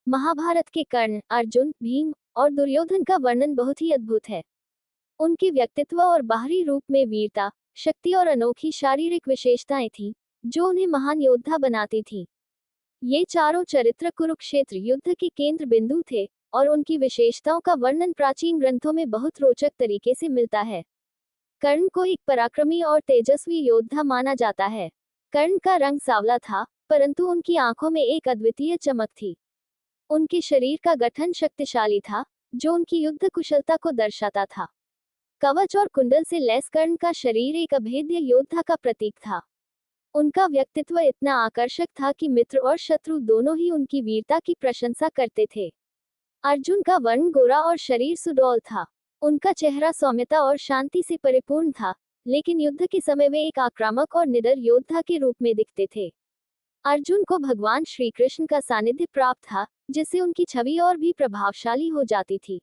महाभारत के कर्ण, अर्जुन, भीम और दुर्योधन का वर्णन बहुत ही अद्भुत है। उनके व्यक्तित्व और बाहरी रूप में वीरता, शक्ति और अनोखी शारीरिक विशेषताएं थीं, जो उन्हें महान योद्धा बनाती थीं। ये चारों चरित्र कुरुक्षेत्र युद्ध के केंद्र बिंदु थे, और उनकी विशेषताओं का वर्णन प्राचीन ग्रंथों में बहुत रोचक तरीके से मिलता है। कर्ण को एक पराक्रमी और तेजस्वी योद्धा माना जाता है। कर्ण का रंग सांवला था, परंतु उनकी आंखों में एक अद्वितीय चमक थी। उनके शरीर का गठन शक्तिशाली था, जो उनकी युद्ध कुशलता को दर्शाता था। कवच और कुंडल से लैस कर्ण का शरीर एक अभेद्य योद्धा का प्रतीक था। उनका व्यक्तित्व इतना आकर्षक था कि मित्र और शत्रु दोनों ही उनकी वीरता की प्रशंसा करते थे। अर्जुन का वर्ण गोरा और शरीर सुडौल था। उनका चेहरा सौम्यता और शांति से परिपूर्ण था, लेकिन युद्ध के समय वे एक आक्रामक और निडर योद्धा के रूप में दिखते थे। अर्जुन को भगवान श्री कृष्ण का सानिध्य प्राप्त था, जिससे उनकी छवि और भी प्रभावशाली हो जाती थी।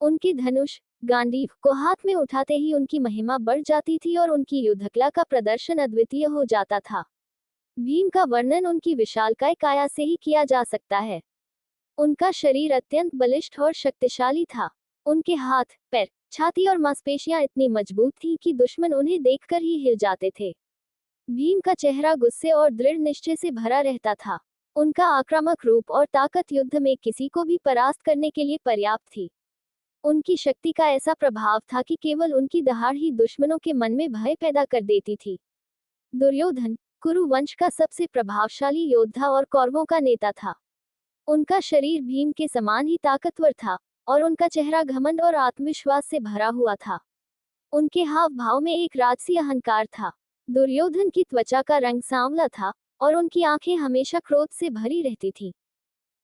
उनके धनुष, गांडीव को हाथ में उठाते ही उनकी महिमा बढ़ जाती थी और उनकी युद्धकला का प्रदर्शन अद्वितीय हो जाता था। भीम का वर्णन उनकी विशालकाय काया से ही किया जा सकता है। उनका शरीर अत्यंत बलिष्ठ और शक्तिशाली था। उनके हाथ, पैर, छाती और मांसपेशियां इतनी मजबूत थीं कि दुश्मन उन्हें देखकर ही हिल जाते थे। भीम का चेहरा गुस्से और दृढ़ निश्चय से भरा रहता था। उनका आक्रामक रूप और ताकत युद्ध में किसी को भी परास्त करने के लिए पर्याप्त थी। उनकी शक्ति का ऐसा प्रभाव था कि केवल उनकी दहाड़ ही दुश्मनों के मन में भय पैदा कर देती थी। दुर्योधन, कुरु वंश का सबसे प्रभावशाली योद्धा और कौरवों का नेता था। उनका शरीर भीम के समान ही ताकतवर था, और उनका चेहरा घमंड और आत्मविश्वास से भरा हुआ था। उनके हाव भाव में एक राजसी अहंकार था। दुर्योधन की त्वचा का रंग सांवला था, और उनकी आंखें हमेशा क्रोध से भरी रहती थीं।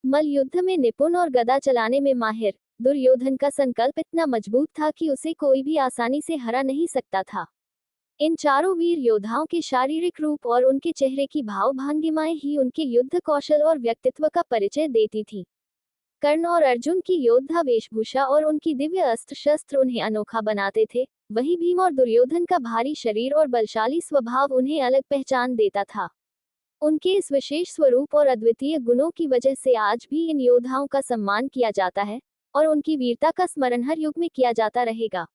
मल्ल युद्ध में निपुण और गदा चलाने में माहिर, दुर्योधन का संकल्प इतना मजबूत था कि उसे कोई भी आसानी से हरा नहीं सकता था। इन चारों वीर योद्धाओं के शारीरिक रूप और उनके चेहरे की भाव भंगिमाएं ही उनके युद्ध कौशल और व्यक्तित्व का परिचय देती थी। कर्ण और अर्जुन की योद्धा वेशभूषा और उनकी दिव्य अस्त्र शस्त्र उन्हें अनोखा बनाते थे, वहीं भीम और दुर्योधन का भारी शरीर और बलशाली स्वभाव उन्हें अलग पहचान देता था। उनके इस विशेष स्वरूप और अद्वितीय गुणों की वजह से आज भी इन योद्धाओं का सम्मान किया जाता है, और उनकी वीरता का स्मरण हर युग में किया जाता रहेगा।